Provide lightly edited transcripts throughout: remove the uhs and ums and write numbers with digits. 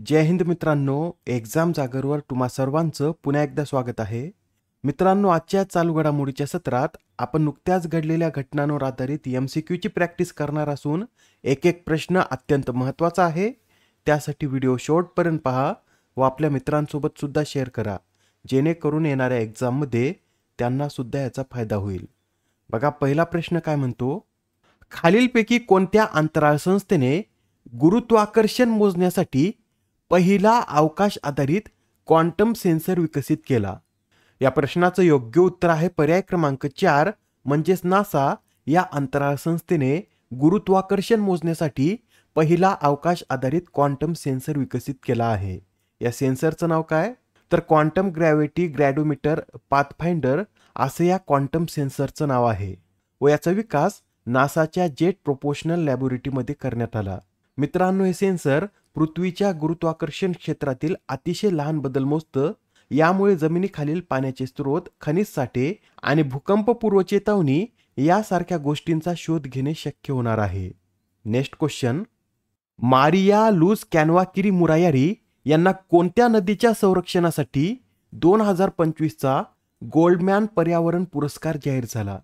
जय हिंद मित्रांनो, एक्झाम जागरवर तुम्हा सर्वांचं पुन्हा एकदा स्वागत आहे. मित्रांनो, आजच्या चालू घडामोडीच्या सत्रात आपण नुकत्याच घडलेल्या घटनांवर आधारित MCQची प्रॅक्टिस करणार असून एक एक प्रश्न अत्यंत महत्त्वाचा आहे. त्यासाठी व्हिडिओ शेवटपर्यंत पहा व आपल्या मित्रांसोबत सुद्धा शेअर करा, जेणेकरून येणाऱ्या एक्झाममध्ये त्यांना सुद्धा याचा फायदा होईल. बघा, पहिला प्रश्न काय म्हणतो, खालीलपैकी कोणत्या अंतराळ संस्थेने गुरुत्वाकर्षण मोजण्यासाठी पहिला अवकाश आधारित क्वांटम सेन्सर विकसित केला? या प्रश्नाचं योग्य उत्तर आहे पर्याय क्रमांक 4 म्हणजेच नासा या अंतराळ संस्थेने गुरुत्वाकर्षण मोजण्यासाठी पहिला अवकाश आधारित क्वांटम सेन्सर विकसित केला आहे. या सेन्सरचं नाव काय? तर क्वांटम ग्रॅव्हिटी ग्रॅडोमीटर पाथफाइंडर असं या क्वांटम सेन्सरचं नाव आहे व याचा विकास नासाच्या जेट प्रोपोर्शनल लॅबोरेटरीमध्ये करण्यात आला. मित्रांनो, हे सेन्सर पृथ्वीच्या गुरुत्वाकर्षण क्षेत्रातील अतिशय लहान बदल मोजतं. यामुळे जमिनीखालील पाण्याचे स्रोत, खनिज साठे आणि भूकंपपूर्व चेतावणी यासारख्या गोष्टींचा शोध घेणे शक्य होणार आहे. नेक्स्ट क्वेश्चन, मारिया लुस कॅनवाकिरी मुरायारी यांना कोणत्या नदीच्या संरक्षणासाठी 2025चा गोल्डमॅन पर्यावरण पुरस्कार जाहीर झाला?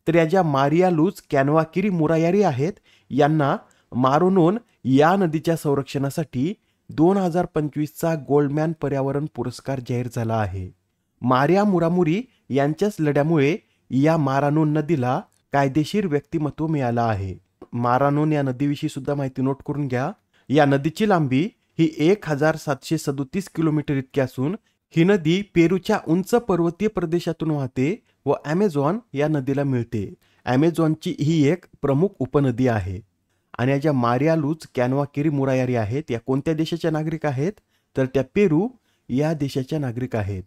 तर या ज्या मारिया लुस कॅनवाकिरी मुरायारी आहेत यांना मारोनोन या नदीच्या संरक्षणासाठी 2025चा गोल्डमॅन पर्यावरण पुरस्कार जाहीर झाला आहे. मारिया मुरामुरी यांच्याच लढ्यामुळे या मारानोन नदीला कायदेशीर व्यक्तिमत्व मिळालं आहे. मारानोन या नदीविषयी सुद्धा माहिती नोट करून घ्या. या नदीची लांबी ही 1737 किलोमीटर इतकी असून ही नदी पेरूच्या उंच पर्वतीय प्रदेशातून वाहते व ॲमेझॉन या नदीला मिळते. ॲमेझॉनची ही एक प्रमुख उपनदी आहे. आणि या ज्या मारिया लुस कॅनवाकिरी मुरायारी आहेत या कोणत्या देशाच्या नागरिक आहेत? तर त्या पेरू या देशाच्या नागरिक आहेत.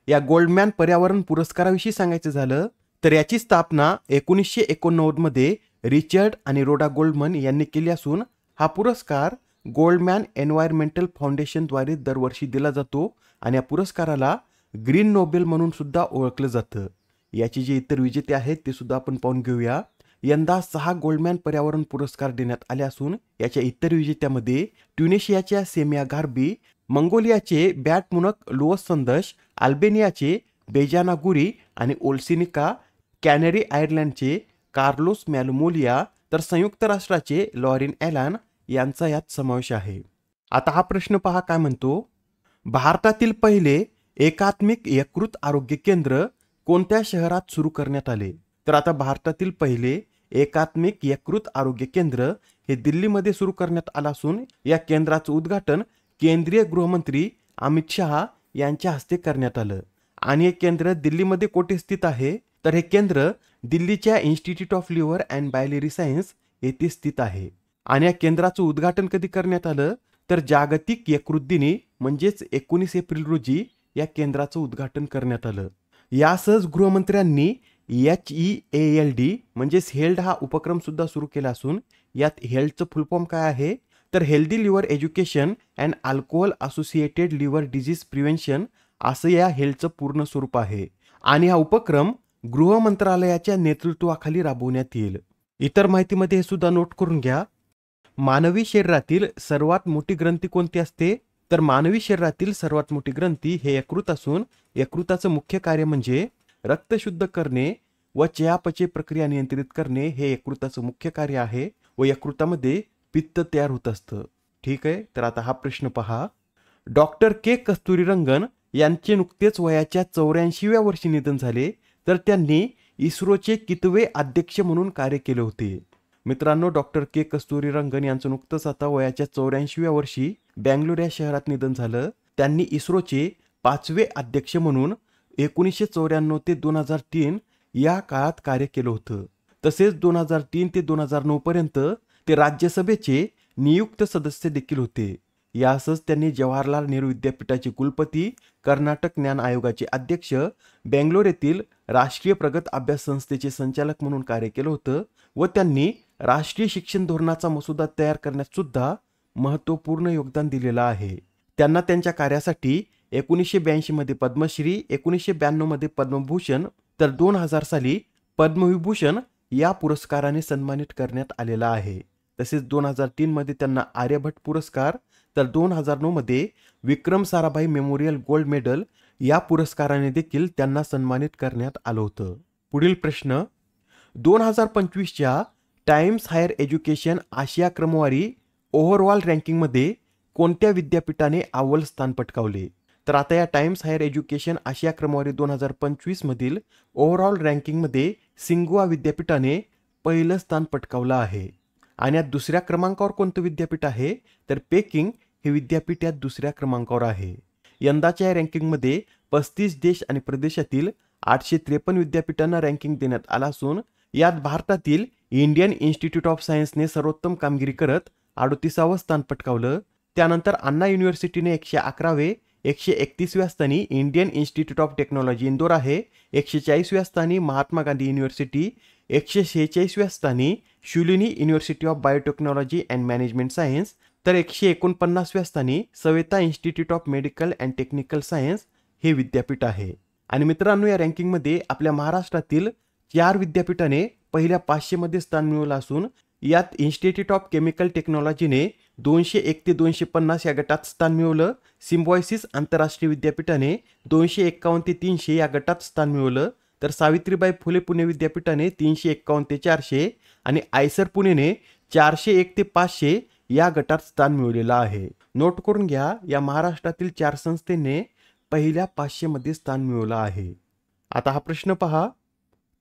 या गोल्डमॅन पर्यावरण पुरस्काराविषयी सांगायचं झालं तर याची स्थापना 1989 मध्ये रिचर्ड आणि रोडा गोल्डमन यांनी केली असून हा पुरस्कार गोल्डमॅन एन्व्हायरमेंटल फाउंडेशनद्वारे दरवर्षी दिला जातो आणि या पुरस्काराला ग्रीन नोबेल म्हणून सुद्धा ओळखलं जातं. याचे जे इतर विजेते आहेत ते सुद्धा आपण पाहून घेऊया. यंदा 6 गोल्डमॅन पर्यावरण पुरस्कार देण्यात आले असून याच्या इतर विजेत्यामध्ये ट्युनिशियाच्या सेमिया गार्बी, मंगोलियाचे बॅटमुनक लुअस संदश, अल्बेनियाचे बेजाना गुरी आणि ओल्सिनिका, कॅनरी आयर्लंडचे कार्लोस मॅलुमोलिया तर संयुक्त राष्ट्राचे लॉरिन ॲलन यांचा यात समावेश आहे. आता हा प्रश्न पहा काय म्हणतो, भारतातील पहिले एकात्मिक यकृत आरोग्य केंद्र कोणत्या शहरात सुरू करण्यात आले? तर आता भारतातील पहिले एकात्मिक यकृत आरोग्य केंद्र हे दिल्लीमध्ये सुरू करण्यात आलं असून या केंद्राचं उद्घाटन केंद्रीय गृहमंत्री अमित शहा यांच्या हस्ते करण्यात आलं. आणि हे केंद्र दिल्लीमध्ये कोठे स्थित आहे? तर हे केंद्र दिल्लीच्या Institute of Liver and Biliary Science येथे स्थित आहे. आणि या केंद्राचं उद्घाटन कधी करण्यात आलं? तर जागतिक यकृत दिनी म्हणजेच 19 एप्रिल रोजी या केंद्राचं उद्घाटन करण्यात आलं. यासह गृहमंत्र्यांनी HEALD म्हणजेच हेल्ड हा उपक्रम सुद्धा सुरू केला असून यात हेल्डचं फुल फॉर्म काय आहे? तर healthy liver education and alcohol associated liver disease prevention असं या हेल्डचं पूर्ण स्वरूप आहे. आणि हा उपक्रम गृह मंत्रालयाच्या नेतृत्वाखाली राबवण्यात येईल. इतर माहितीमध्ये हे सुद्धा नोट करून घ्या. मानवी शरीरातील सर्वात मोठी ग्रंथी कोणती असते? तर मानवी शरीरातील सर्वात मोठी ग्रंथी हे यकृत असून यकृताचं मुख्य कार्य म्हणजे रक्त शुद्ध करणे व चयापचय प्रक्रिया नियंत्रित करणे हे यकृताचं मुख्य कार्य आहे व यकृतामध्ये पित्त तयार होत असतं. ठीक आहे, तर आता हा प्रश्न पहा. डॉक्टर के कस्तुरीरंगन यांचे नुकतेच वयाच्या 84व्या वर्षी निधन झाले, तर त्यांनी इस्रोचे कितवे अध्यक्ष म्हणून कार्य केले होते? मित्रांनो, डॉक्टर के कस्तुरीरंगन यांचं नुकतंच आता वयाच्या 84व्या वर्षी बँगलोर या शहरात निधन झालं. त्यांनी इस्रोचे 5वे अध्यक्ष म्हणून 1994 ते 2003 या काळात कार्य केलं होतं. तसेच 2003 ते 2009 पर्यंत ते राज्यसभेचे नियुक्त सदस्य देखील होते. यासच त्यांनी जवाहरलाल नेहरू विद्यापीठाचे कुलपती, कर्नाटक ज्ञान आयोगाचे अध्यक्ष, बेंगलोर येथील राष्ट्रीय प्रगत अभ्यास संस्थेचे संचालक म्हणून कार्य केलं होतं व त्यांनी राष्ट्रीय शिक्षण धोरणाचा मसुदा तयार करण्यात सुद्धा महत्त्वपूर्ण योगदान दिलेलं आहे. त्यांना त्यांच्या कार्यासाठी 1982 मध्ये पद्मश्री, 1992 मध्ये पद्मभूषण तर 2000 साली पद्मविभूषण या पुरस्काराने सन्मानित करण्यात आलेला आहे. तसेच 2003 मध्ये त्यांना आर्यभट्ट पुरस्कार तर 2009 मध्ये Vikram Sarabhai memorial gold medal या पुरस्काराने देखील त्यांना सन्मानित करण्यात आलं होतं. पुढील प्रश्न, 2025च्या टाइम्स हायर एज्युकेशन आशिया क्रमवारी ओव्हरऑल रँकिंगमध्ये कोणत्या विद्यापीठाने अव्वल स्थान पटकावले? तर आता या टाइम्स हायर एज्युकेशन आशिया क्रमवारी 2025 मधील ओव्हरऑल रँकिंगमध्ये सिंगुआ विद्यापीठाने पहिलं स्थान पटकावलं आहे. आणि यात दुसऱ्या क्रमांकावर कोणतं विद्यापीठ आहे? तर पेकिंग हे विद्यापीठ यात दुसऱ्या क्रमांकावर आहे. यंदाच्या या रँकिंगमध्ये 35 देश आणि प्रदेशातील 853 विद्यापीठांना रँकिंग देण्यात आलं असून यात भारतातील इंडियन इन्स्टिट्यूट ऑफ सायन्सने सर्वोत्तम कामगिरी करत 38वे स्थान पटकावलं. त्यानंतर अन्ना युनिव्हर्सिटीने 111वे, 131व्या स्थानी Indian Institute of Technology Indore आहे, 140व्या स्थानी महात्मा गांधी युनिव्हर्सिटी, 146व्या स्थानी Shoolini University of Biotechnology and Management Science, तर 149व्या स्थानी Saveetha Institute of Medical and Technical Science हे विद्यापीठ आहे. आणि मित्रांनो, या रँकिंगमध्ये आपल्या महाराष्ट्रातील 4 विद्यापीठाने पहिल्या 500 मध्ये स्थान मिळवलं असून यात इन्स्टिट्यूट ऑफ केमिकल टेक्नॉलॉजीने 201 ते 250 या गटात स्थान मिळवलं. सिम्बॉयसिस आंतरराष्ट्रीय विद्यापीठाने 251 ते 300 या गटात स्थान मिळवलं. तर सावित्रीबाई फुले पुणे विद्यापीठाने 351 ते 400 आणि आयसर पुणेने 401 ते 500 या गटात स्थान मिळवलेलं आहे. नोट करून घ्या, या महाराष्ट्रातील 4 संस्थेने पहिल्या 500 मध्ये स्थान मिळवलं आहे. आता हा प्रश्न पहा,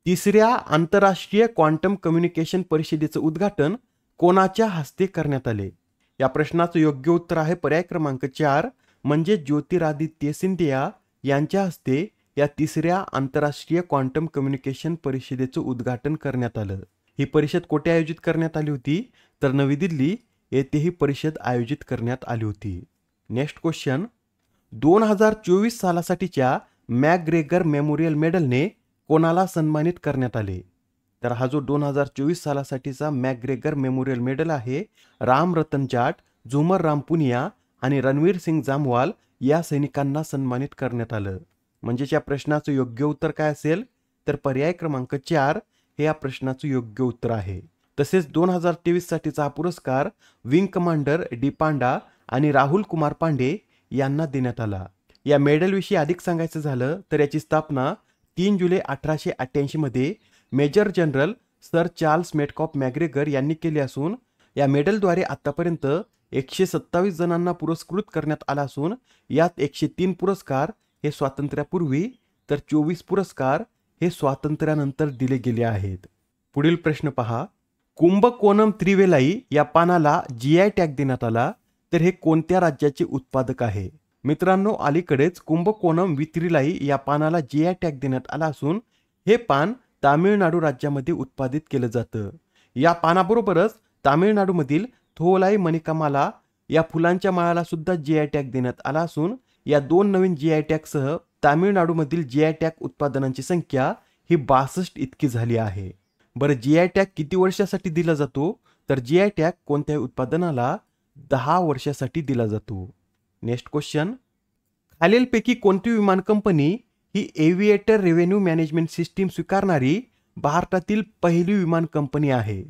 तिसऱ्या आंतरराष्ट्रीय क्वांटम कम्युनिकेशन परिषदेचं उद्घाटन कोणाच्या हस्ते करण्यात आले? या प्रश्नाचं योग्य उत्तर आहे पर्याय क्रमांक 4 म्हणजे ज्योतिरादित्य सिंधिया यांच्या हस्ते या तिसऱ्या आंतरराष्ट्रीय क्वांटम कम्युनिकेशन परिषदेचं उद्घाटन करण्यात आलं. ही परिषद कुठे आयोजित करण्यात आली होती? तर नवी दिल्ली येथे ही परिषद आयोजित करण्यात आली होती. नेक्स्ट क्वेश्चन, 2024 सालासाठीच्या मॅकग्रेगर मेमोरियल मेडलने कोणाला सन्मानित करण्यात आले? तर हा जो 2024 सालासाठीचा मॅकग्रेगर मेमोरियल मेडल आहे, राम रतन जाट, झुमर राम पुनिया आणि रणवीर सिंग जामवाल या सैनिकांना सन्मानित करण्यात आलं. म्हणजे या प्रश्नाचं योग्य उत्तर काय असेल? तर पर्याय क्रमांक 4 हे या प्रश्नाचं योग्य उत्तर आहे. तसेच 2023 साठीचा हा पुरस्कार विंग कमांडर डी पांडा आणि राहुल कुमार पांडे यांना देण्यात आला. या मेडलविषयी अधिक सांगायचं झालं तर याची स्थापना 3 जुलै 1888 मध्ये Major General Sir Charles Metcalfe MacGregor यांनी केली असून या मेडलद्वारे आतापर्यंत 127 जणांना पुरस्कृत करण्यात आला असून यात 103 पुरस्कार हे स्वातंत्र्यापूर्वी तर 24 पुरस्कार हे स्वातंत्र्यानंतर दिले गेले आहेत. पुढील प्रश्न पहा, कुंभकोणम त्रिवेलाई या पानाला GI टॅग देण्यात आला, तर हे कोणत्या राज्याचे उत्पादक आहे? मित्रांनो, अलीकडेच कुंभकोणम वित्रिलाई या पानाला GI टॅग देण्यात आला असून हे पान तामिळनाडू राज्यामध्ये उत्पादित केलं जातं. या पानाबरोबरच तामिळनाडूमधील थोलाई मणिकामाला या फुलांच्या माळाला सुद्धा GI टॅग देण्यात आला असून या 2 नवीन GI टॅगसह तामिळनाडूमधील GI टॅग उत्पादनांची संख्या ही 62 इतकी झाली आहे. बरं, GI टॅग किती वर्षासाठी दिला जातो? तर GI टॅग कोणत्याही उत्पादनाला 10 वर्षासाठी दिला जातो. नेक्स्ट क्वेश्चन, खालीलपैकी कोणती विमान कंपनी ही एव्हिएटर रेव्हेन्यू मॅनेजमेंट सिस्टीम स्वीकारणारी भारतातील पहिली विमान कंपनी आहे?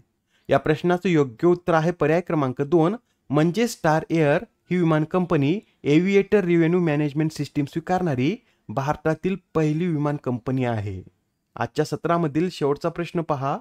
या प्रश्नाचं योग्य उत्तर आहे पर्याय क्रमांक 2 म्हणजे स्टार एअर ही विमान company aviator revenue management system स्वीकारणारी भारतातील पहिली विमान कंपनी आहे. आजच्या सत्रामधील शेवटचा प्रश्न पहा,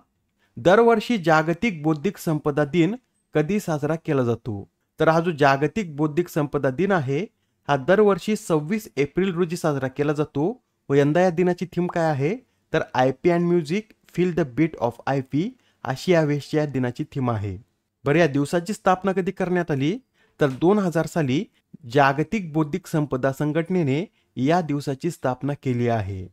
दरवर्षी जागतिक बौद्धिक संपदा दिन कधी साजरा केला जातो? तर हा जो जागतिक बौद्धिक संपदा दिन आहे हा दरवर्षी 26 एप्रिल रोजी साजरा केला जातो व यंदा या दिनाची थीम काय आहे? तर IP and music feel the beat of IP अशी यावेळेसच्या या दिनाची थीम आहे. बरं, या दिवसाची स्थापना कधी करण्यात आली? तर 2000 साली जागतिक बौद्धिक संपदा संघटनेने या दिवसाची स्थापना केली आहे.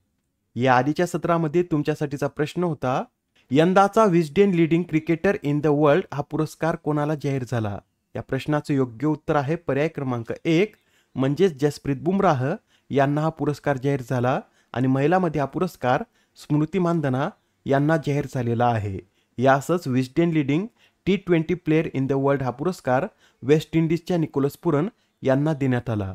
या आधीच्या सत्रामध्ये तुमच्यासाठीचा प्रश्न होता, यंदाचा Wisden leading cricketer in the world हा पुरस्कार कोणाला जाहीर झाला? या प्रश्नाचं योग्य उत्तर आहे पर्याय क्रमांक 1 म्हणजेच जसप्रीत बुमराह यांना हा पुरस्कार जाहीर झाला आणि महिलांमध्ये हा पुरस्कार स्मृती मानधना यांना जाहीर झालेला आहे. यासच Wisden leading T20 player in the world हा पुरस्कार वेस्ट इंडिजच्या निकोलस पुरन यांना देण्यात आला.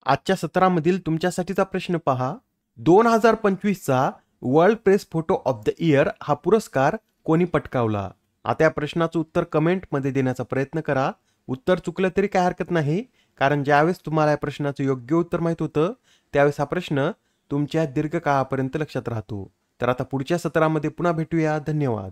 आजच्या सत्रामधील तुमच्यासाठीचा प्रश्न पहा, 2025चा World Press Photo of the Year हा पुरस्कार कोणी पटकावला? आता या प्रश्नाचं उत्तर कमेंटमध्ये देण्याचा प्रयत्न करा. उत्तर चुकलं तरी काय हरकत नाही, कारण ज्यावेळेस तुम्हाला या प्रश्नाचं योग्य उत्तर माहीत होतं त्यावेळेस हा प्रश्न तुमच्या दीर्घकाळापर्यंत लक्षात राहतो. तर आता पुढच्या सत्रामध्ये पुन्हा भेटूया. धन्यवाद.